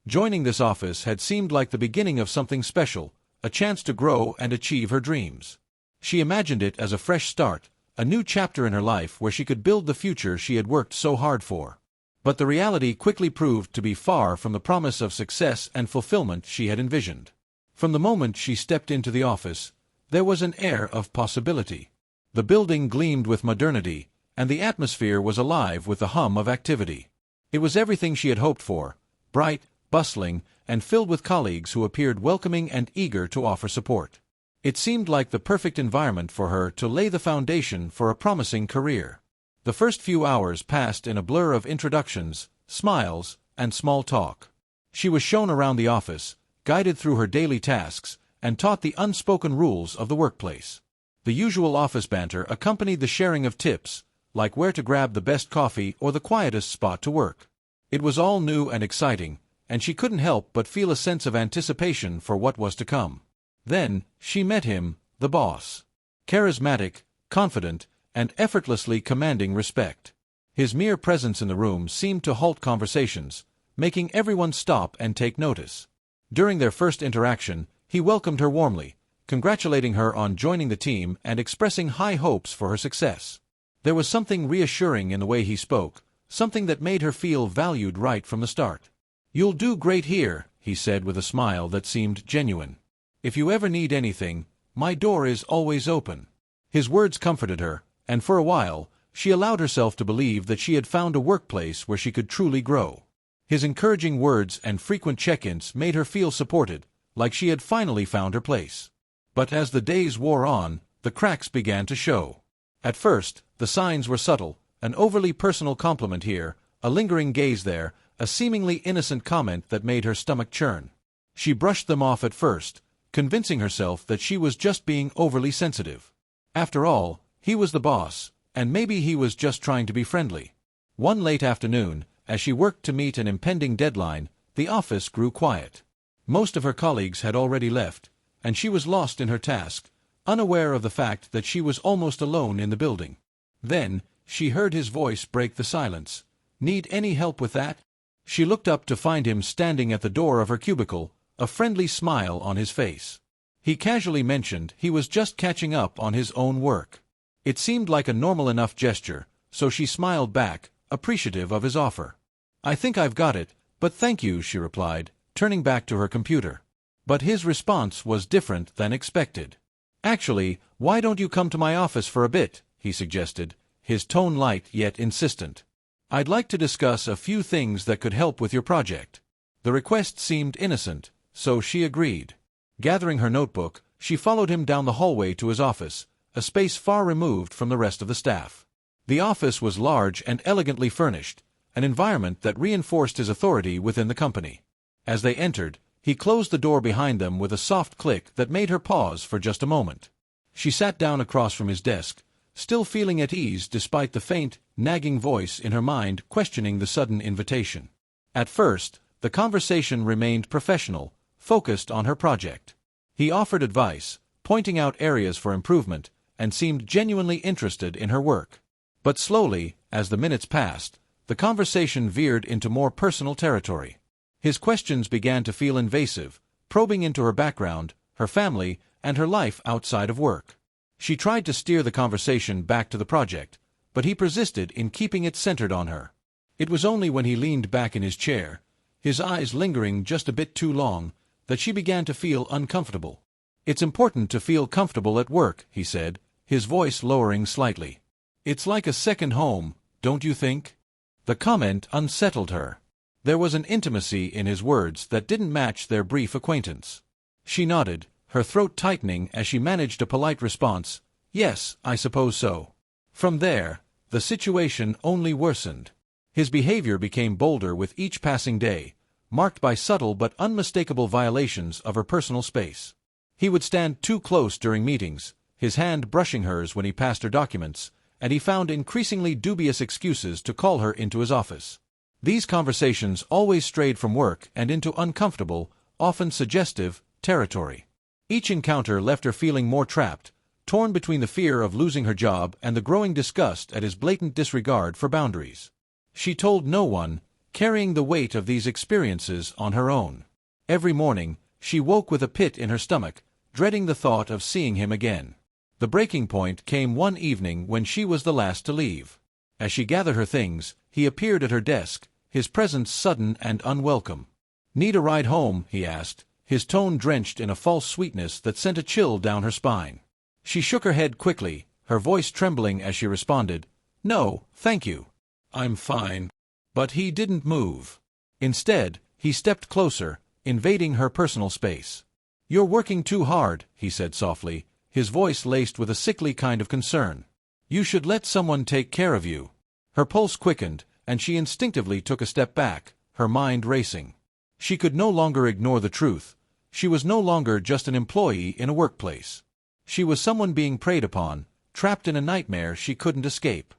Joining this office had seemed like the beginning of something special, a chance to grow and achieve her dreams. She imagined it as a fresh start, a new chapter in her life where she could build the future she had worked so hard for. But the reality quickly proved to be far from the promise of success and fulfillment she had envisioned. From the moment she stepped into the office, there was an air of possibility. The building gleamed with modernity, and the atmosphere was alive with the hum of activity. It was everything she had hoped for, bright, bustling, and filled with colleagues who appeared welcoming and eager to offer support. It seemed like the perfect environment for her to lay the foundation for a promising career. The first few hours passed in a blur of introductions, smiles, and small talk. She was shown around the office, guided through her daily tasks, and taught the unspoken rules of the workplace. The usual office banter accompanied the sharing of tips, like where to grab the best coffee or the quietest spot to work. It was all new and exciting, and she couldn't help but feel a sense of anticipation for what was to come. Then, she met him, the boss. Charismatic, confident, and effortlessly commanding respect. His mere presence in the room seemed to halt conversations, making everyone stop and take notice. During their first interaction, he welcomed her warmly, congratulating her on joining the team and expressing high hopes for her success. There was something reassuring in the way he spoke, something that made her feel valued right from the start. "You'll do great here," he said with a smile that seemed genuine. "If you ever need anything, my door is always open." His words comforted her, and for a while, she allowed herself to believe that she had found a workplace where she could truly grow. His encouraging words and frequent check-ins made her feel supported, like she had finally found her place. But as the days wore on, the cracks began to show. At first, the signs were subtle, an overly personal compliment here, a lingering gaze there, a seemingly innocent comment that made her stomach churn. She brushed them off at first, convincing herself that she was just being overly sensitive. After all, he was the boss, and maybe he was just trying to be friendly. One late afternoon, as she worked to meet an impending deadline, the office grew quiet. Most of her colleagues had already left, and she was lost in her task, unaware of the fact that she was almost alone in the building. Then, she heard his voice break the silence. "Need any help with that?" She looked up to find him standing at the door of her cubicle, a friendly smile on his face. He casually mentioned he was just catching up on his own work. It seemed like a normal enough gesture, so she smiled back, appreciative of his offer. "I think I've got it, but thank you," she replied, turning back to her computer. But his response was different than expected. "Actually, why don't you come to my office for a bit?" he suggested, his tone light yet insistent. "I'd like to discuss a few things that could help with your project." The request seemed innocent, so she agreed. Gathering her notebook, she followed him down the hallway to his office, a space far removed from the rest of the staff. The office was large and elegantly furnished, an environment that reinforced his authority within the company. As they entered, he closed the door behind them with a soft click that made her pause for just a moment. She sat down across from his desk, still feeling at ease despite the faint, nagging voice in her mind questioning the sudden invitation. At first, the conversation remained professional, focused on her project. He offered advice, pointing out areas for improvement, and seemed genuinely interested in her work. But slowly, as the minutes passed, the conversation veered into more personal territory. His questions began to feel invasive, probing into her background, her family, and her life outside of work. She tried to steer the conversation back to the project, but he persisted in keeping it centered on her. It was only when he leaned back in his chair, his eyes lingering just a bit too long, that she began to feel uncomfortable. "It's important to feel comfortable at work," he said, his voice lowering slightly. "It's like a second home, don't you think?" The comment unsettled her. There was an intimacy in his words that didn't match their brief acquaintance. She nodded, her throat tightening as she managed a polite response, "Yes, I suppose so." From there, the situation only worsened. His behavior became bolder with each passing day, marked by subtle but unmistakable violations of her personal space. He would stand too close during meetings, his hand brushing hers when he passed her documents, and he found increasingly dubious excuses to call her into his office. These conversations always strayed from work and into uncomfortable, often suggestive, territory. Each encounter left her feeling more trapped, torn between the fear of losing her job and the growing disgust at his blatant disregard for boundaries. She told no one, carrying the weight of these experiences on her own. Every morning, she woke with a pit in her stomach, dreading the thought of seeing him again. The breaking point came one evening when she was the last to leave. As she gathered her things, he appeared at her desk, his presence sudden and unwelcome. "Need a ride home?" he asked, his tone drenched in a false sweetness that sent a chill down her spine. She shook her head quickly, her voice trembling as she responded, "No, thank you. I'm fine." But he didn't move. Instead, he stepped closer, invading her personal space. "You're working too hard," he said softly, his voice laced with a sickly kind of concern. "You should let someone take care of you." Her pulse quickened, and she instinctively took a step back, her mind racing. She could no longer ignore the truth. She was no longer just an employee in a workplace. She was someone being preyed upon, trapped in a nightmare she couldn't escape.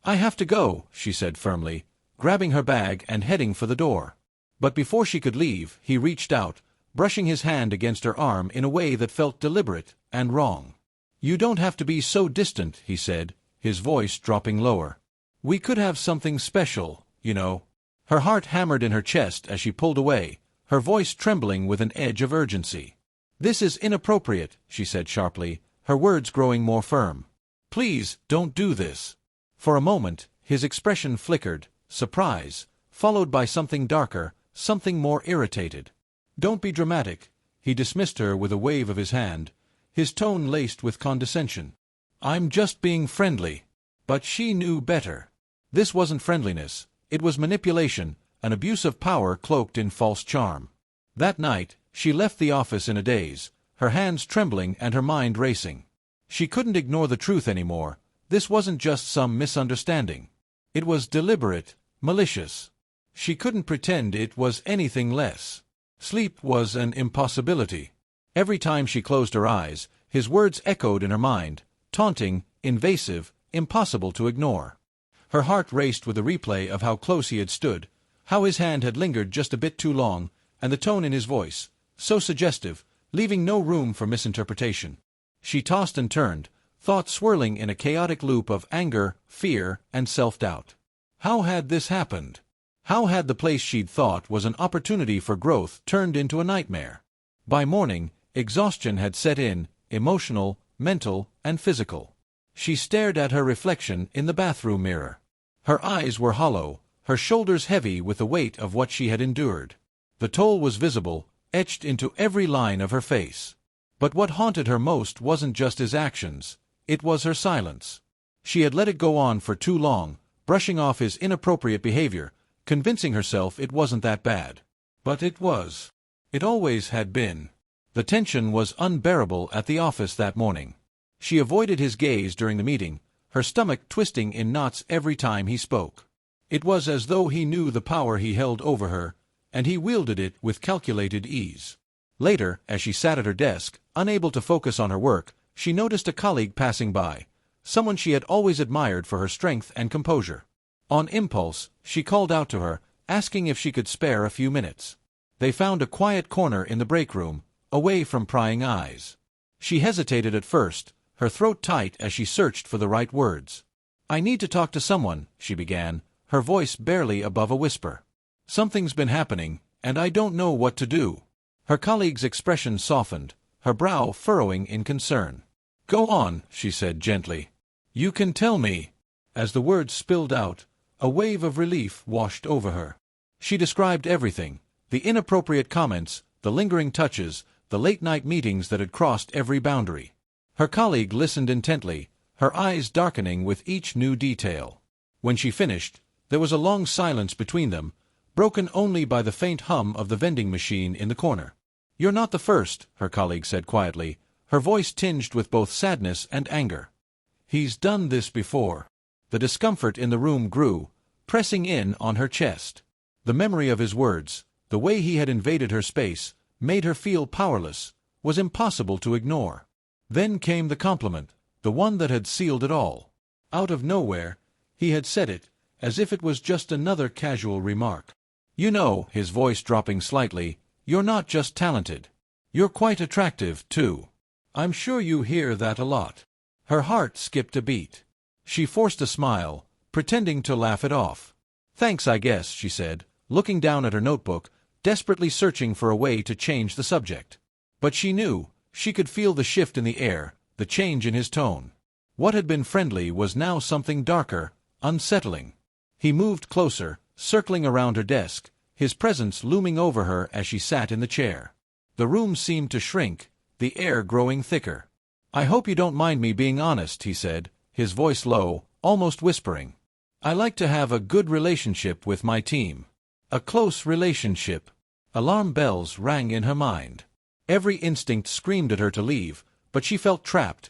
"I have to go," she said firmly, grabbing her bag and heading for the door. But before she could leave, he reached out, brushing his hand against her arm in a way that felt deliberate and wrong. "You don't have to be so distant," he said, his voice dropping lower. "We could have something special, you know." Her heart hammered in her chest as she pulled away, her voice trembling with an edge of urgency. "This is inappropriate," she said sharply, her words growing more firm. "Please, don't do this." For a moment, his expression flickered, surprise, followed by something darker, something more irritated. "Don't be dramatic," he dismissed her with a wave of his hand, his tone laced with condescension. "I'm just being friendly." But she knew better. This wasn't friendliness, it was manipulation, an abuse of power cloaked in false charm. That night, she left the office in a daze, her hands trembling and her mind racing. She couldn't ignore the truth anymore. This wasn't just some misunderstanding. It was deliberate, malicious. She couldn't pretend it was anything less. Sleep was an impossibility. Every time she closed her eyes, his words echoed in her mind, taunting, invasive, impossible to ignore. Her heart raced with a replay of how close he had stood, how his hand had lingered just a bit too long, and the tone in his voice, so suggestive, leaving no room for misinterpretation. She tossed and turned, thoughts swirling in a chaotic loop of anger, fear, and self-doubt. How had this happened? How had the place she'd thought was an opportunity for growth turned into a nightmare? By morning, exhaustion had set in, emotional, mental, and physical. She stared at her reflection in the bathroom mirror. Her eyes were hollow, her shoulders heavy with the weight of what she had endured. The toll was visible, etched into every line of her face. But what haunted her most wasn't just his actions, it was her silence. She had let it go on for too long, brushing off his inappropriate behavior, convincing herself it wasn't that bad. But it was. It always had been. The tension was unbearable at the office that morning. She avoided his gaze during the meeting, her stomach twisting in knots every time he spoke. It was as though he knew the power he held over her, and he wielded it with calculated ease. Later, as she sat at her desk, unable to focus on her work, she noticed a colleague passing by, someone she had always admired for her strength and composure. On impulse, she called out to her, asking if she could spare a few minutes. They found a quiet corner in the break room, away from prying eyes. She hesitated at first, her throat tight as she searched for the right words. "I need to talk to someone," she began, her voice barely above a whisper. "Something's been happening, and I don't know what to do." Her colleague's expression softened, her brow furrowing in concern. "Go on," she said gently. "You can tell me." As the words spilled out, a wave of relief washed over her. She described everything, the inappropriate comments, the lingering touches, the late-night meetings that had crossed every boundary. Her colleague listened intently, her eyes darkening with each new detail. When she finished, there was a long silence between them, broken only by the faint hum of the vending machine in the corner. "You're not the first," her colleague said quietly, her voice tinged with both sadness and anger. "He's done this before." The discomfort in the room grew, pressing in on her chest. The memory of his words, the way he had invaded her space, made her feel powerless, was impossible to ignore. Then came the compliment, the one that had sealed it all. Out of nowhere, he had said it, as if it was just another casual remark. "You know," his voice dropping slightly, "you're not just talented. You're quite attractive, too. I'm sure you hear that a lot." Her heart skipped a beat. She forced a smile, pretending to laugh it off. "Thanks, I guess," she said, looking down at her notebook, desperately searching for a way to change the subject. But she knew, she could feel the shift in the air, the change in his tone. What had been friendly was now something darker, unsettling. He moved closer, circling around her desk, his presence looming over her as she sat in the chair. The room seemed to shrink, the air growing thicker. "I hope you don't mind me being honest," he said, his voice low, almost whispering. "I like to have a good relationship with my team. A close relationship." Alarm bells rang in her mind. Every instinct screamed at her to leave, but she felt trapped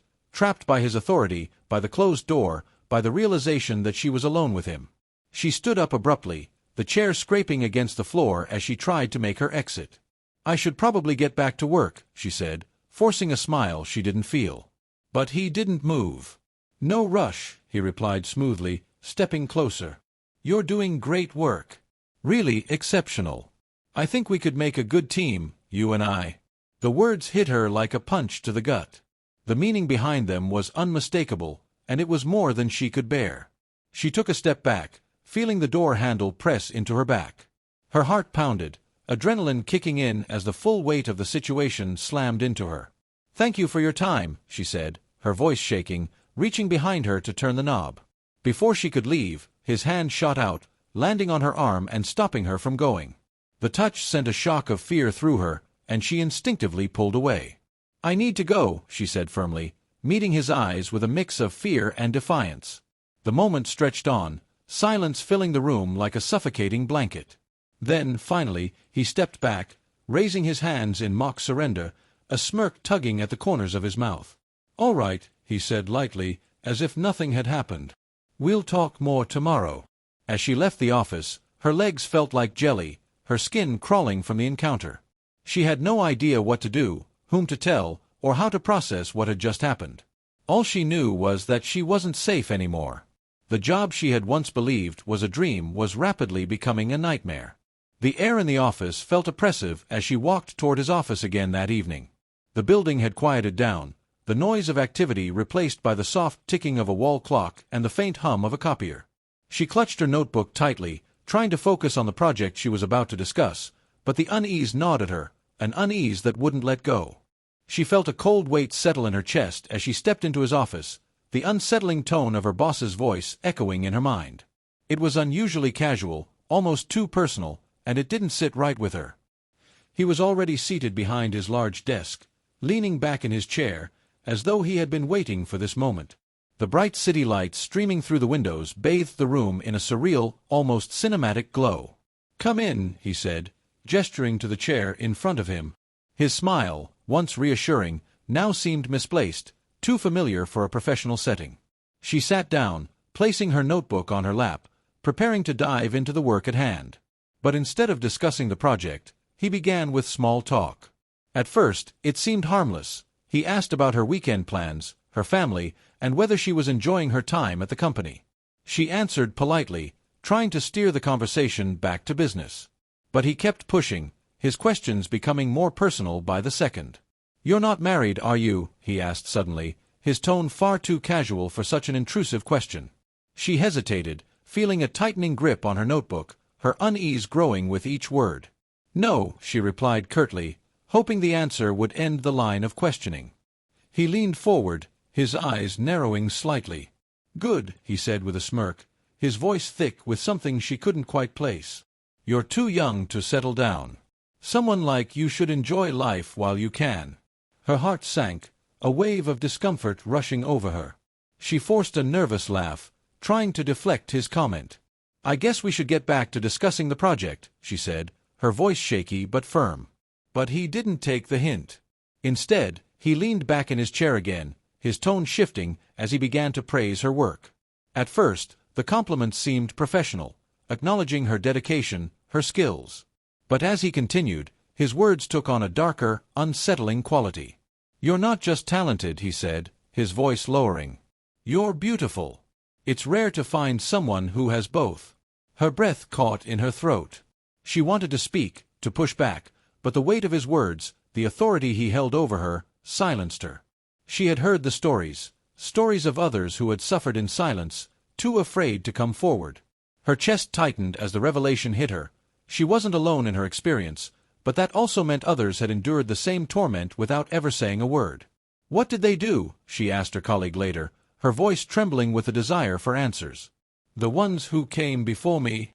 by his authority, by the closed door, by the realization that she was alone with him. She stood up abruptly, the chair scraping against the floor as she tried to make her exit. "I should probably get back to work," she said, forcing a smile she didn't feel. But he didn't move. "No rush," he replied smoothly, stepping closer. "You're doing great work. Really exceptional. I think we could make a good team, you and I." The words hit her like a punch to the gut. The meaning behind them was unmistakable, and it was more than she could bear. She took a step back, feeling the door handle press into her back. Her heart pounded, adrenaline kicking in as the full weight of the situation slammed into her. "Thank you for your time," she said, her voice shaking, reaching behind her to turn the knob. Before she could leave, his hand shot out, landing on her arm and stopping her from going. The touch sent a shock of fear through her, and she instinctively pulled away. "I need to go," she said firmly, meeting his eyes with a mix of fear and defiance. The moment stretched on, silence filling the room like a suffocating blanket. Then, finally, he stepped back, raising his hands in mock surrender, a smirk tugging at the corners of his mouth. "All right," he said lightly, as if nothing had happened. "We'll talk more tomorrow." As she left the office, her legs felt like jelly, her skin crawling from the encounter. She had no idea what to do, whom to tell, or how to process what had just happened. All she knew was that she wasn't safe anymore. The job she had once believed was a dream was rapidly becoming a nightmare. The air in the office felt oppressive as she walked toward his office again that evening. The building had quieted down, the noise of activity replaced by the soft ticking of a wall clock and the faint hum of a copier. She clutched her notebook tightly, trying to focus on the project she was about to discuss, but the unease gnawed at her, an unease that wouldn't let go. She felt a cold weight settle in her chest as she stepped into his office, the unsettling tone of her boss's voice echoing in her mind. It was unusually casual, almost too personal, and it didn't sit right with her. He was already seated behind his large desk, leaning back in his chair, as though he had been waiting for this moment. The bright city lights streaming through the windows bathed the room in a surreal, almost cinematic glow. "Come in," he said, gesturing to the chair in front of him. His smile, once reassuring, now seemed misplaced, too familiar for a professional setting. She sat down, placing her notebook on her lap, preparing to dive into the work at hand. But instead of discussing the project, he began with small talk. At first, it seemed harmless. He asked about her weekend plans, her family, and whether she was enjoying her time at the company. She answered politely, trying to steer the conversation back to business. But he kept pushing, his questions becoming more personal by the second. "You're not married, are you?" he asked suddenly, his tone far too casual for such an intrusive question. She hesitated, feeling a tightening grip on her notebook, her unease growing with each word. "No," she replied curtly, hoping the answer would end the line of questioning. He leaned forward, his eyes narrowing slightly. "Good," he said with a smirk, his voice thick with something she couldn't quite place. "You're too young to settle down. Someone like you should enjoy life while you can." Her heart sank, a wave of discomfort rushing over her. She forced a nervous laugh, trying to deflect his comment. "I guess we should get back to discussing the project," she said, her voice shaky but firm. But he didn't take the hint. Instead, he leaned back in his chair again, his tone shifting as he began to praise her work. At first, the compliments seemed professional, acknowledging her dedication, her skills. But as he continued, his words took on a darker, unsettling quality. "You're not just talented," he said, his voice lowering. "You're beautiful. It's rare to find someone who has both." Her breath caught in her throat. She wanted to speak, to push back, but the weight of his words, the authority he held over her, silenced her. She had heard the stories of others who had suffered in silence, too afraid to come forward. Her chest tightened as the revelation hit her. She wasn't alone in her experience, but that also meant others had endured the same torment without ever saying a word. "What did they do?" she asked her colleague later, her voice trembling with the desire for answers. "The ones who came before me."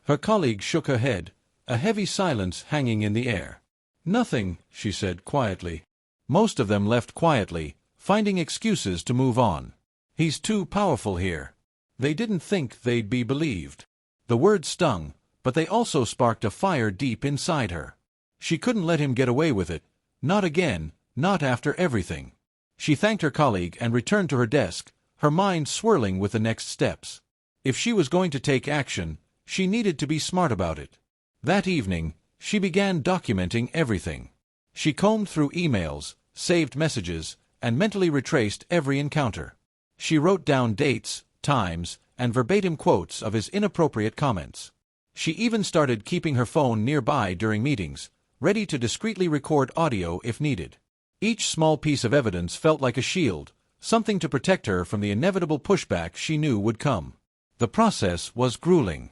Her colleague shook her head, a heavy silence hanging in the air. "Nothing," she said quietly. Most of them left quietly, finding excuses to move on. "He's too powerful here." They didn't think they'd be believed. The words stung, but they also sparked a fire deep inside her. She couldn't let him get away with it. Not again, not after everything. She thanked her colleague and returned to her desk, her mind swirling with the next steps. If she was going to take action, she needed to be smart about it. That evening, she began documenting everything. She combed through emails, saved messages, and mentally retraced every encounter. She wrote down dates, times, and verbatim quotes of his inappropriate comments. She even started keeping her phone nearby during meetings, ready to discreetly record audio if needed. Each small piece of evidence felt like a shield, something to protect her from the inevitable pushback she knew would come. The process was grueling.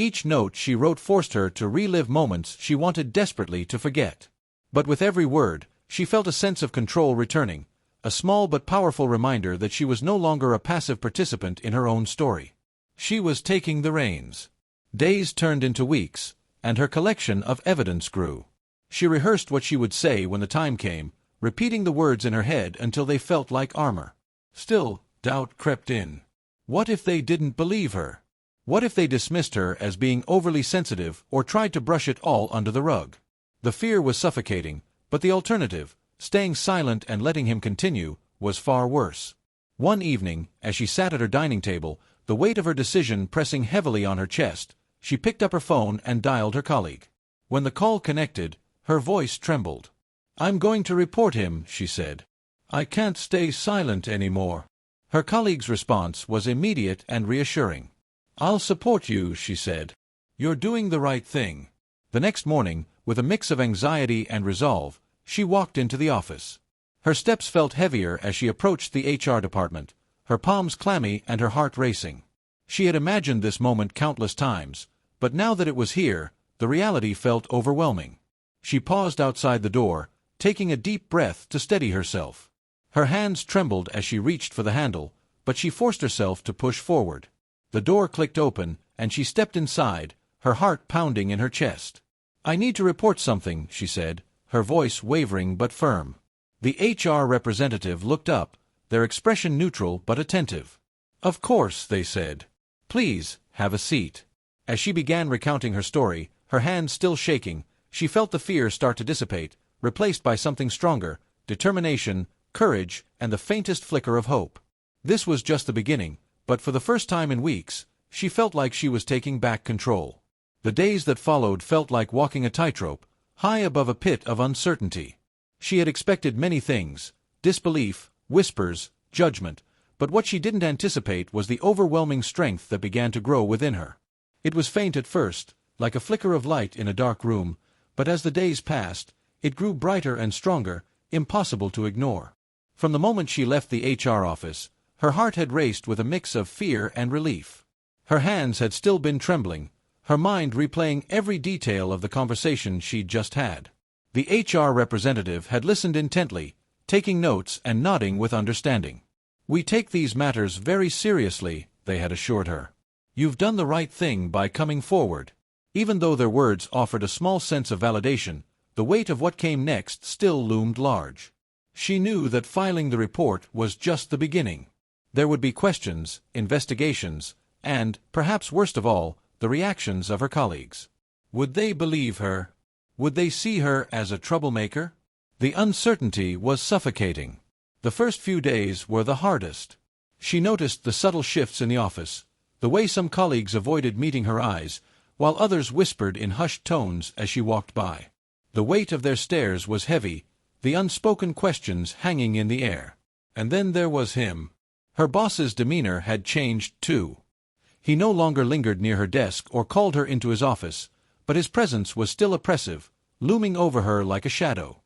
Each note she wrote forced her to relive moments she wanted desperately to forget. But with every word, she felt a sense of control returning, a small but powerful reminder that she was no longer a passive participant in her own story. She was taking the reins. Days turned into weeks, and her collection of evidence grew. She rehearsed what she would say when the time came, repeating the words in her head until they felt like armor. Still, doubt crept in. What if they didn't believe her? What if they dismissed her as being overly sensitive or tried to brush it all under the rug? The fear was suffocating, but the alternative, staying silent and letting him continue, was far worse. One evening, as she sat at her dining table, the weight of her decision pressing heavily on her chest, she picked up her phone and dialed her colleague. When the call connected, her voice trembled. "I'm going to report him," she said. "I can't stay silent anymore." Her colleague's response was immediate and reassuring. "I'll support you," she said. "You're doing the right thing." The next morning, with a mix of anxiety and resolve, she walked into the office. Her steps felt heavier as she approached the HR department, her palms clammy and her heart racing. She had imagined this moment countless times, but now that it was here, the reality felt overwhelming. She paused outside the door, taking a deep breath to steady herself. Her hands trembled as she reached for the handle, but she forced herself to push forward. The door clicked open, and she stepped inside, her heart pounding in her chest. "I need to report something," she said, her voice wavering but firm. The HR representative looked up, their expression neutral but attentive. "Of course," they said. "Please, have a seat." As she began recounting her story, her hands still shaking, she felt the fear start to dissipate, replaced by something stronger: determination, courage, and the faintest flicker of hope. This was just the beginning, but for the first time in weeks, she felt like she was taking back control. The days that followed felt like walking a tightrope, high above a pit of uncertainty. She had expected many things: disbelief, whispers, judgment, but what she didn't anticipate was the overwhelming strength that began to grow within her. It was faint at first, like a flicker of light in a dark room, but as the days passed, it grew brighter and stronger, impossible to ignore. From the moment she left the HR office, her heart had raced with a mix of fear and relief. Her hands had still been trembling, her mind replaying every detail of the conversation she'd just had. The HR representative had listened intently, taking notes and nodding with understanding. "We take these matters very seriously," they had assured her. "You've done the right thing by coming forward." Even though their words offered a small sense of validation, the weight of what came next still loomed large. She knew that filing the report was just the beginning. There would be questions, investigations, and, perhaps worst of all, the reactions of her colleagues. Would they believe her? Would they see her as a troublemaker? The uncertainty was suffocating. The first few days were the hardest. She noticed the subtle shifts in the office, the way some colleagues avoided meeting her eyes, while others whispered in hushed tones as she walked by. The weight of their stares was heavy, the unspoken questions hanging in the air. And then there was him. Her boss's demeanor had changed too. He no longer lingered near her desk or called her into his office, but his presence was still oppressive, looming over her like a shadow.